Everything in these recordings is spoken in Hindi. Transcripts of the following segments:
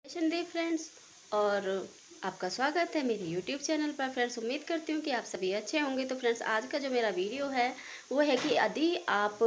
जय डे फ्रेंड्स। और आपका स्वागत है मेरे YouTube चैनल पर। फ्रेंड्स, उम्मीद करती हूँ कि आप सभी अच्छे होंगे। तो फ्रेंड्स, आज का जो मेरा वीडियो है वो है कि यदि आप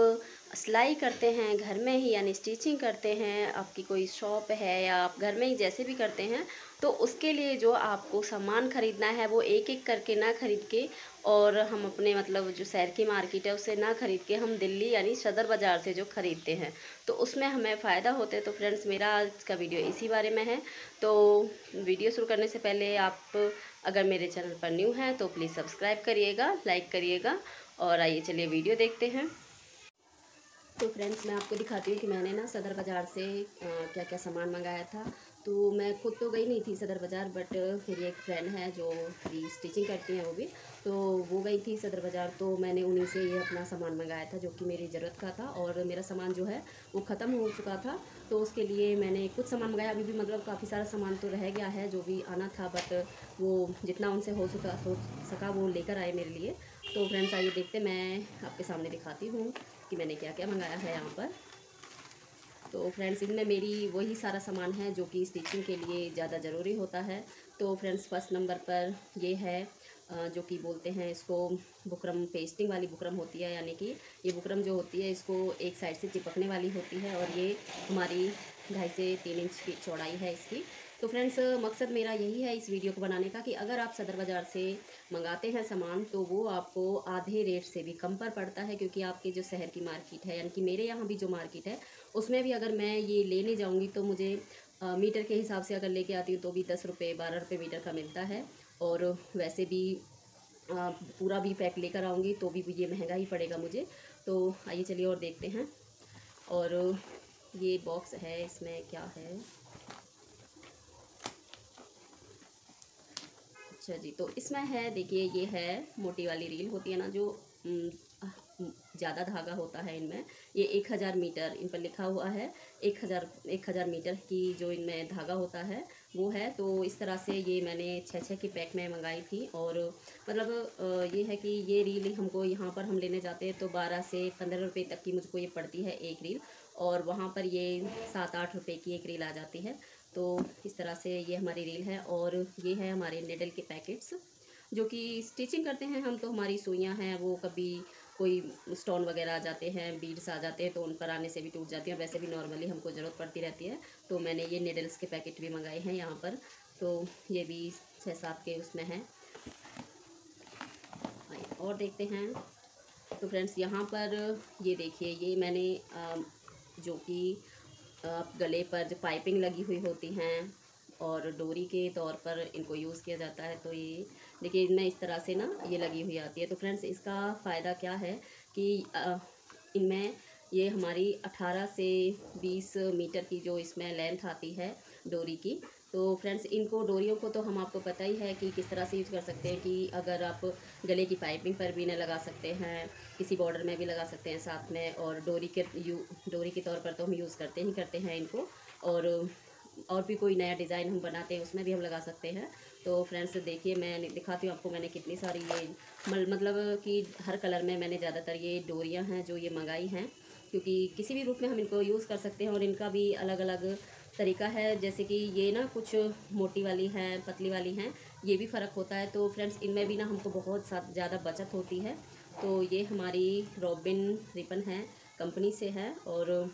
सिलाई करते हैं घर में ही, यानी स्टिचिंग करते हैं, आपकी कोई शॉप है या आप घर में ही जैसे भी करते हैं, तो उसके लिए जो आपको सामान ख़रीदना है वो एक एक करके ना ख़रीद के, और हम अपने मतलब जो शहर की मार्केट है उससे ना ख़रीद के हम दिल्ली यानी सदर बाज़ार से जो ख़रीदते हैं तो उसमें हमें फ़ायदा होता है। तो फ्रेंड्स, मेरा आज का वीडियो इसी बारे में है। तो वीडियो शुरू करने से पहले आप अगर मेरे चैनल पर न्यू हैं तो प्लीज़ सब्सक्राइब करिएगा, लाइक करिएगा। और आइए चलिए वीडियो देखते हैं। तो फ्रेंड्स, मैं आपको दिखाती हूँ कि मैंने ना सदर बाज़ार से क्या क्या सामान मंगाया था। तो मैं खुद तो गई नहीं थी सदर बाज़ार, बट मेरी एक फ्रेंड है जो भी स्टिचिंग करती हैं वो भी, तो वो गई थी सदर बाज़ार। तो मैंने उन्हीं से ये अपना सामान मंगाया था जो कि मेरी ज़रूरत का था, और मेरा सामान जो है वो ख़त्म हो चुका था। तो उसके लिए मैंने कुछ सामान मंगाया। अभी भी मतलब काफ़ी सारा सामान तो रह गया है जो भी आना था, बट वो जितना उनसे हो सका वो लेकर आए मेरे लिए। तो फ्रेंड्स, आइए देखते, मैं आपके सामने दिखाती हूँ कि मैंने क्या क्या मंगाया है यहाँ पर। तो फ्रेंड्स, इनमें मेरी वही सारा सामान है जो कि स्टिचिंग के लिए ज़्यादा ज़रूरी होता है। तो फ्रेंड्स, फर्स्ट नंबर पर ये है जो कि बोलते हैं इसको बुकरम, पेस्टिंग वाली बुकरम होती है, यानी कि ये बुकरम जो होती है इसको एक साइड से चिपकने वाली होती है, और ये हमारी 2.5 से 3 इंच की चौड़ाई है इसकी। तो फ्रेंड्स, मकसद मेरा यही है इस वीडियो को बनाने का कि अगर आप सदर बाज़ार से मंगाते हैं सामान तो वो आपको आधे रेट से भी कम पर पड़ता है, क्योंकि आपके जो शहर की मार्केट है, यानी कि मेरे यहाँ भी जो मार्केट है उसमें भी अगर मैं ये लेने जाऊँगी तो मुझे मीटर के हिसाब से अगर लेके आती हूँ तो भी 10 रुपये 12 रुपये मीटर का मिलता है। और वैसे भी पूरा भी पैक लेकर आऊँगी तो भी ये महंगा ही पड़ेगा मुझे। तो आइए चलिए और देखते हैं। और ये बॉक्स है, इसमें क्या है। अच्छा जी, तो इसमें है, देखिए ये है मोटी वाली रील होती है ना, जो ज़्यादा धागा होता है इनमें। ये 1000 मीटर इन पर लिखा हुआ है। 1000 मीटर की जो इनमें धागा होता है वो है। तो इस तरह से ये मैंने 6 की पैक में मंगाई थी। और मतलब ये है कि ये रील हमको यहाँ पर हम लेने जाते हैं तो 12 से 15 रुपये तक की मुझको ये पड़ती है एक रील, और वहाँ पर ये 7-8 रुपये की एक रील आ जाती है। तो इस तरह से ये हमारी रील है। और ये है हमारे निडल के पैकेट्स जो कि स्टिचिंग करते हैं हम, तो हमारी सुइयाँ हैं वो कभी कोई स्टोन वगैरह आ जाते हैं, बीड्स आ जाते हैं तो उन पर आने से भी टूट जाती हैं, और वैसे भी नॉर्मली हमको ज़रूरत पड़ती रहती है। तो मैंने ये निडल्स के पैकेट भी मंगाए हैं यहाँ पर। तो ये भी 6-7 के उसमें हैं। और देखते हैं। तो फ्रेंड्स, यहाँ पर ये देखिए, ये मैंने जो कि गले पर जो पाइपिंग लगी हुई होती हैं और डोरी के तौर पर इनको यूज़ किया जाता है, तो ये देखिए इनमें इस तरह से ना ये लगी हुई आती है। तो फ्रेंड्स, इसका फ़ायदा क्या है कि इनमें ये हमारी 18 से 20 मीटर की जो इसमें लेंथ आती है डोरी की। तो फ्रेंड्स, इनको डोरियों को तो हम आपको पता ही है कि किस तरह से यूज़ कर सकते हैं, कि अगर आप गले की पाइपिंग पर भी इन्हें लगा सकते हैं, किसी बॉर्डर में भी लगा सकते हैं साथ में, और डोरी के तौर पर तो हम यूज़ करते ही करते हैं इनको। और भी कोई नया डिज़ाइन हम बनाते हैं उसमें भी हम लगा सकते हैं। तो फ्रेंड्स, देखिए मैं दिखाती हूँ आपको, मैंने कितनी सारी ये मतलब कि हर कलर में मैंने ज़्यादातर ये डोरियाँ हैं जो ये मंगाई हैं, क्योंकि किसी भी रूप में हम इनको यूज़ कर सकते हैं। और इनका भी अलग अलग तरीका है, जैसे कि ये ना कुछ मोटी वाली हैं, पतली वाली हैं, ये भी फ़र्क होता है। तो फ्रेंड्स, इनमें भी ना हमको बहुत ज़्यादा बचत होती है। तो ये हमारी रॉबिन रिबन है, कंपनी से है, और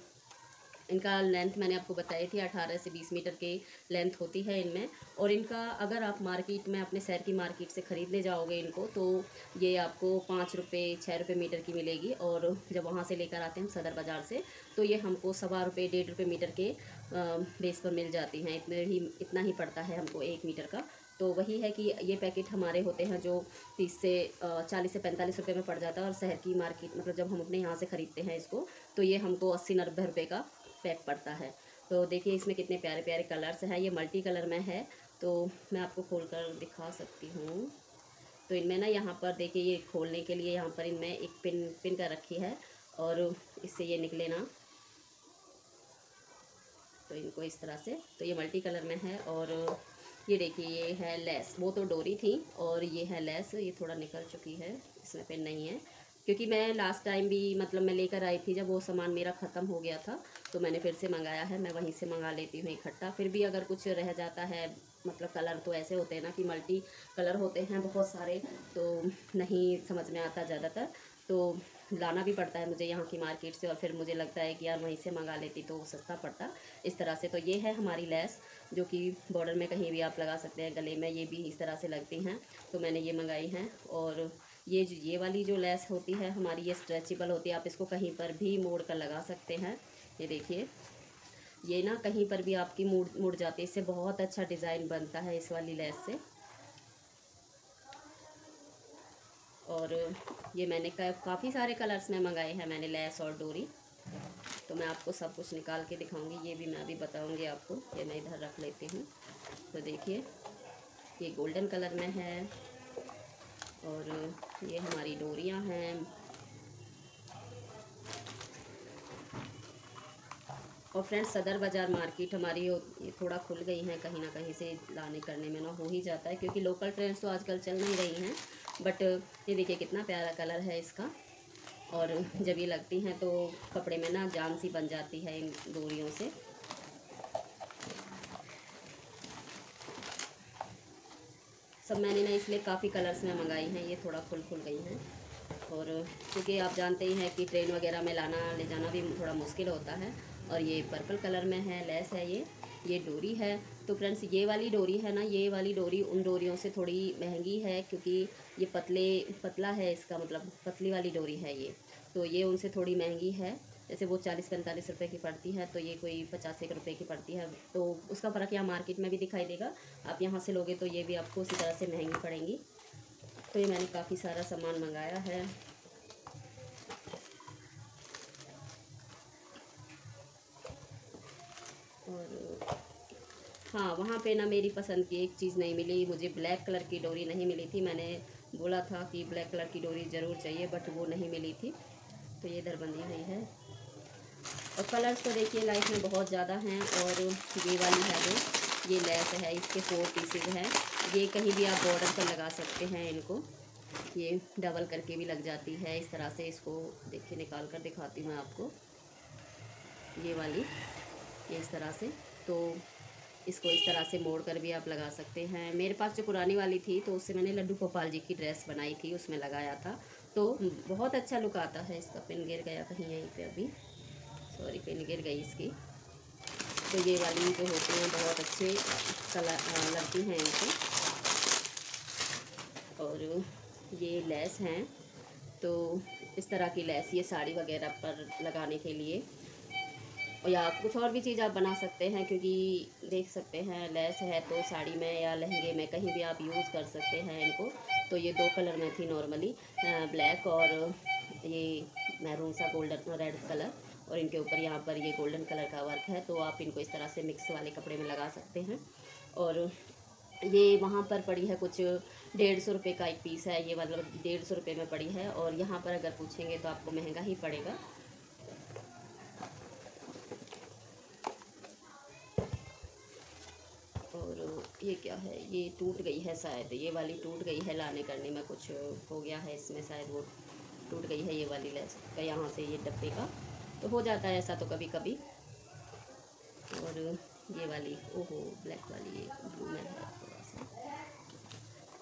इनका लेंथ मैंने आपको बताई थी 18 से 20 मीटर की लेंथ होती है इनमें। और इनका अगर आप मार्केट में अपने शहर की मार्केट से ख़रीदने जाओगे इनको, तो ये आपको 5 रुपये 6 रुपये मीटर की मिलेगी। और जब वहाँ से लेकर आते हैं हम सदर बाज़ार से, तो ये हमको 1.25 रुपये 1.5 रुपये मीटर के बेस पर मिल जाती हैं। इतना ही पड़ता है हमको 1 मीटर का। तो वही है कि ये पैकेट हमारे होते हैं जो 40 से 45 रुपये में पड़ जाता है, और शहर की मार्केट मतलब जब हम अपने यहाँ से ख़रीदते हैं इसको तो ये हमको 80-90 रुपये का पैक पड़ता है। तो देखिए इसमें कितने प्यारे प्यारे कलर्स हैं, ये मल्टी कलर में है। तो मैं आपको खोल कर दिखा सकती हूँ। तो इनमें ना यहाँ पर देखिए, ये खोलने के लिए यहाँ पर इनमें एक पिन कर रखी है, और इससे ये निकले ना, तो इनको इस तरह से, तो ये मल्टी कलर में है। और ये देखिए, ये है लेस, वो तो डोरी थी, और ये है लेस, ये थोड़ा निकल चुकी है, इसमें पिन नहीं है। क्योंकि मैं लास्ट टाइम भी मतलब मैं लेकर आई थी, जब वो सामान मेरा ख़त्म हो गया था तो मैंने फिर से मंगाया है। मैं वहीं से मंगा लेती हूँ इकट्ठा। फिर भी अगर कुछ रह जाता है, मतलब कलर तो ऐसे होते हैं ना कि मल्टी कलर होते हैं बहुत सारे, तो नहीं समझ में आता ज़्यादातर, तो लाना भी पड़ता है मुझे यहाँ की मार्केट से। और फिर मुझे लगता है कि यार वहीं से मंगा लेती तो सस्ता पड़ता इस तरह से। तो ये है हमारी लेस, जो कि बॉर्डर में कहीं भी आप लगा सकते हैं, गले में, ये भी इस तरह से लगती हैं। तो मैंने ये मंगाई हैं। और ये वाली जो लेस होती है हमारी, ये स्ट्रेचेबल होती है, आप इसको कहीं पर भी मोड़ कर लगा सकते हैं। ये देखिए, ये ना कहीं पर भी आपकी मुड़ जाती है, इससे बहुत अच्छा डिज़ाइन बनता है इस वाली लेस से। और ये मैंने काफ़ी सारे कलर्स में मंगाए हैं मैंने, लेस और डोरी। तो मैं आपको सब कुछ निकाल के दिखाऊंगी, ये भी मैं अभी बताऊंगी आपको। ये मैं इधर रख लेती हूँ। तो देखिए, ये गोल्डन कलर में है और ये हमारी डोरियाँ हैं। और फ्रेंड्स, सदर बाज़ार मार्केट हमारी ये थोड़ा खुल गई हैं, कहीं ना कहीं से लाने करने में ना हो ही जाता है, क्योंकि लोकल ट्रेंड्स तो आजकल चल नहीं रही हैं। बट ये देखिए कितना प्यारा कलर है इसका। और जब ये लगती हैं तो कपड़े में ना जान सी बन जाती है इन डोरियों से। सब मैंने ना इसलिए काफ़ी कलर्स में मंगाई हैं, ये थोड़ा खुल गई हैं। और क्योंकि आप जानते ही हैं कि ट्रेन वगैरह में लाना ले जाना भी थोड़ा मुश्किल होता है। और ये पर्पल कलर में है, लेस है ये डोरी है। तो फ्रेंड्स, ये वाली डोरी है ना, ये वाली डोरी उन डोरियों से थोड़ी महंगी है, क्योंकि ये पतला है, इसका मतलब पतली वाली डोरी है ये। तो ये उनसे थोड़ी महंगी है। जैसे वो 40-45 रुपये की पड़ती है, तो ये कोई 50 रुपये की पड़ती है। तो उसका फ़र्क यहाँ मार्केट में भी दिखाई देगा। आप यहाँ से लोगे तो ये भी आपको उसी तरह से महंगी पड़ेंगी। तो ये मैंने काफ़ी सारा सामान मंगाया है। और हाँ, वहाँ पे ना मेरी पसंद की एक चीज़ नहीं मिली मुझे, ब्लैक कलर की डोरी नहीं मिली थी। मैंने बोला था कि ब्लैक कलर की डोरी ज़रूर चाहिए, बट वो नहीं मिली थी। तो ये इधर बंधी हुई है। और कलर्स तो देखिए लाइफ में बहुत ज़्यादा हैं। और ये वाली है जो ये लेस है, इसके 4 पीसेज हैं। ये कहीं भी आप बॉर्डर पर लगा सकते हैं इनको। ये डबल करके भी लग जाती है इस तरह से। इसको देखिए, निकाल कर दिखाती हूँ मैं आपको। ये वाली, ये इस तरह से। तो इसको इस तरह से मोड़ कर भी आप लगा सकते हैं। मेरे पास जो पुरानी वाली थी तो उससे मैंने लड्डू गोपाल जी की ड्रेस बनाई थी, उसमें लगाया था। तो बहुत अच्छा लुक आता है इसका। पिन गिर गया कहीं यहीं पे, अभी सॉरी, पिन गिर गई इसकी। तो ये वाली जो होती हैं बहुत अच्छे कलर लगती हैं इनको। और ये लेस हैं, तो इस तरह की लेस ये साड़ी वगैरह पर लगाने के लिए, या कुछ और भी चीज़ आप बना सकते हैं, क्योंकि देख सकते हैं लेस है तो साड़ी में या लहंगे में कहीं भी आप यूज़ कर सकते हैं इनको। तो ये 2 कलर में थी नॉर्मली, ब्लैक और ये मैरून सा गोल्डन रेड कलर। और इनके ऊपर यहाँ पर ये गोल्डन कलर का वर्क है। तो आप इनको इस तरह से मिक्स वाले कपड़े में लगा सकते हैं। और ये वहाँ पर पड़ी है कुछ 150 रुपये का एक पीस है ये, मतलब 150 रुपये में पड़ी है। और यहाँ पर अगर पूछेंगे तो आपको महंगा ही पड़ेगा। और ये क्या है, ये टूट गई है शायद, ये वाली टूट गई है, लाने करने में कुछ हो गया है इसमें, शायद वो टूट गई है ये वाली लेस का यहाँ से, ये डब्बे का। तो हो जाता है ऐसा तो कभी कभी। और ये वाली, ओहो ब्लैक वाली, ये ब्लू में है थोड़ा सा।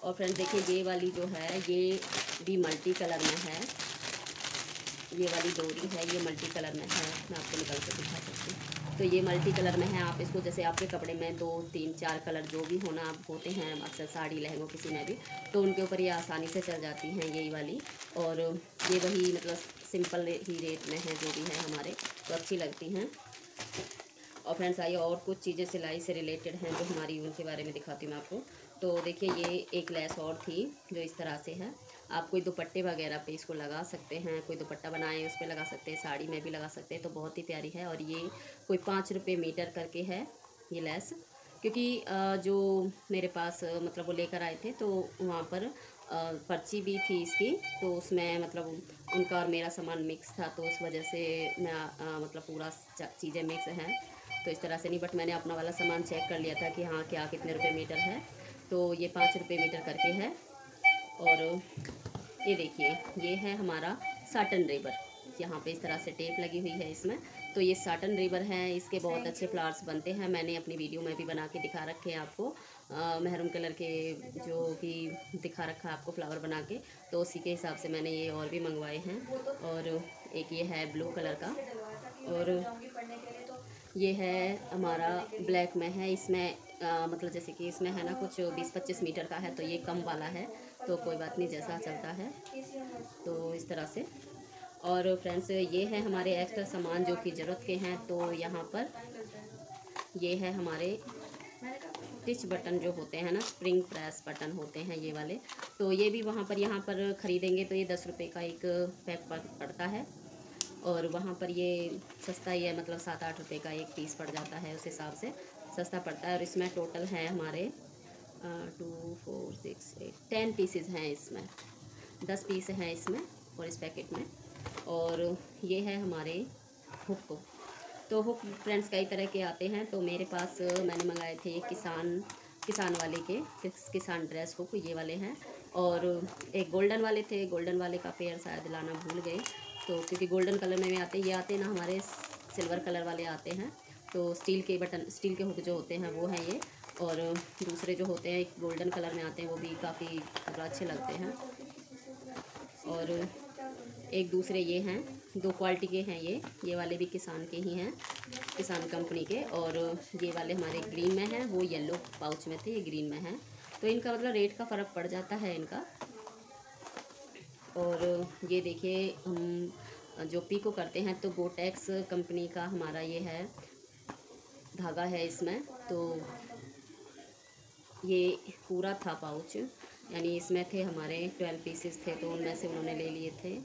और फ्रेंड्स देखिए, ये वाली जो है ये भी मल्टी कलर में है। ये वाली डोरी है, ये मल्टी कलर में है। मैं आपको निकल कर दिखा सकती हूँ। तो ये मल्टी कलर में है। आप इसको जैसे आपके कपड़े में 2, 3, 4 कलर जो भी होना आप होते हैं अक्सर साड़ी लहंगों किसी में भी, तो उनके ऊपर ये आसानी से चल जाती हैं यही वाली। और ये वही मतलब सिंपल ही रेट में है जो भी है हमारे, तो अच्छी लगती हैं। और फ्रेंड्स आइए और कुछ चीज़ें सिलाई से रिलेटेड हैं जो हमारी, उनके बारे में दिखाती हूँ मैं आपको। तो देखिए, ये एक लेस और थी जो इस तरह से है। आप कोई दुपट्टे वगैरह पे इसको लगा सकते हैं, कोई दुपट्टा बनाए उस पर लगा सकते हैं, साड़ी में भी लगा सकते हैं। तो बहुत ही प्यारी है। और ये कोई 5 रुपये मीटर करके है ये लेस। क्योंकि जो मेरे पास मतलब वो लेकर आए थे तो वहाँ पर पर्ची भी थी इसकी, तो उसमें मतलब उनका और मेरा सामान मिक्स था, तो उस वजह से मैं मतलब पूरा चीज़ें मिक्स हैं। तो इस तरह से नहीं, बट मैंने अपना वाला सामान चेक कर लिया था कि हाँ क्या कितने रुपए मीटर है। तो ये 5 रुपये मीटर करके है। और ये देखिए, ये है हमारा साटन रिबर, यहाँ पे इस तरह से टेप लगी हुई है इसमें। तो ये साटन रिबर है, इसके बहुत अच्छे फ्लावर्स बनते हैं। मैंने अपनी वीडियो में भी बना के दिखा रखे हैं आपको, मेहरून कलर के जो भी दिखा रखा है आपको फ्लावर बना के, तो उसी के हिसाब से मैंने ये और भी मंगवाए हैं। और एक ये है ब्लू कलर का, और ये है हमारा ब्लैक में है। इसमें मतलब जैसे कि इसमें है ना कुछ 20-25 मीटर का है, तो ये कम वाला है, तो कोई बात नहीं, जैसा चलता है तो इस तरह से। और फ्रेंड्स ये है हमारे एक्स्ट्रा सामान जो कि ज़रूरत के हैं। तो यहाँ पर ये है हमारे स्टिच बटन जो होते हैं ना, स्प्रिंग प्रेस बटन होते हैं ये वाले। तो ये भी वहाँ पर यहाँ पर ख़रीदेंगे तो ये 10 रुपये का एक पैक पड़ता है, और वहाँ पर ये सस्ता ही है, मतलब 7-8 रुपये का एक पीस पड़ जाता है, उस हिसाब से सस्ता पड़ता है। और इसमें टोटल है हमारे 2, 4, 6, 8, 10 पीसेस हैं इसमें, 10 पीस हैं इसमें और इस पैकेट में। और ये है हमारे हुक। तो हुक फ्रेंड्स कई तरह के आते हैं, तो मेरे पास मैंने मंगाए थे किसान वाले के किसान ड्रेस हुक, ये वाले हैं। और एक गोल्डन वाले थे, गोल्डन वाले का पेयर शायद लाना भूल गए, तो क्योंकि गोल्डन कलर में भी आते हैं, ये आते हैं ना हमारे सिल्वर कलर वाले आते हैं। तो स्टील के हुक जो होते हैं वो हैं ये, और दूसरे जो होते हैं गोल्डन कलर में आते हैं वो भी काफ़ी अच्छे लगते हैं। और एक दूसरे ये हैं, 2 क्वालिटी के हैं ये वाले भी किसान के ही हैं, किसान कंपनी के। और ये वाले हमारे ग्रीन में हैं, वो येलो पाउच में थे, ये ग्रीन में हैं। तो इनका मतलब रेट का फ़र्क पड़ जाता है इनका। और ये देखिए हम जो पीको करते हैं तो गोटेक्स कंपनी का हमारा ये है धागा है इसमें। तो ये पूरा था पाउच, यानी इसमें थे हमारे 12 पीसेस थे, तो उनमें से उन्होंने ले लिए थे।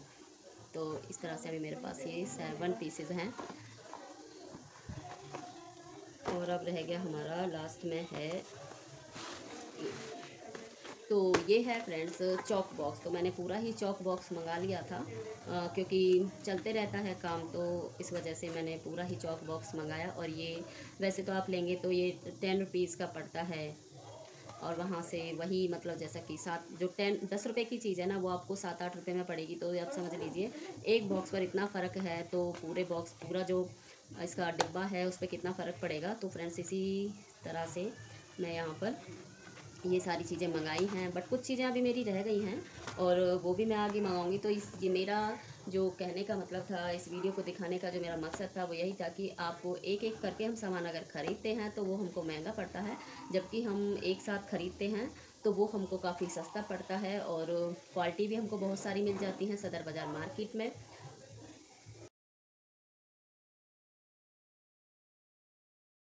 तो इस तरह से अभी मेरे पास ये 7 पीसेस हैं। और अब रह गया हमारा लास्ट में है, तो ये है फ्रेंड्स चॉक बॉक्स। तो मैंने पूरा ही चॉक बॉक्स मंगा लिया था, क्योंकि चलते रहता है काम, तो इस वजह से मैंने पूरा ही चॉक बॉक्स मंगाया। और ये वैसे तो आप लेंगे तो ये 10 रुपीज़ का पड़ता है, और वहाँ से वही मतलब जैसा कि 10 रुपये की चीज़ है ना, वो आपको 7-8 रुपये में पड़ेगी। तो आप समझ लीजिए एक बॉक्स पर इतना फ़र्क है, तो पूरा जो इसका डिब्बा है उस पर कितना फ़र्क पड़ेगा। तो फ्रेंड्स इसी तरह से मैं यहाँ पर ये सारी चीज़ें मंगाई हैं, बट कुछ चीज़ें अभी मेरी रह गई हैं, और वो भी मैं आगे मंगाऊंगी। तो ये मेरा जो कहने का मतलब था, इस वीडियो को दिखाने का जो मेरा मकसद था वो यही था कि आपको एक एक करके हम सामान अगर ख़रीदते हैं तो वो हमको महंगा पड़ता है, जबकि हम एक साथ ख़रीदते हैं तो वो हमको काफ़ी सस्ता पड़ता है। और क्वालिटी भी हमको बहुत सारी मिल जाती हैं सदर बाज़ार मार्केट में।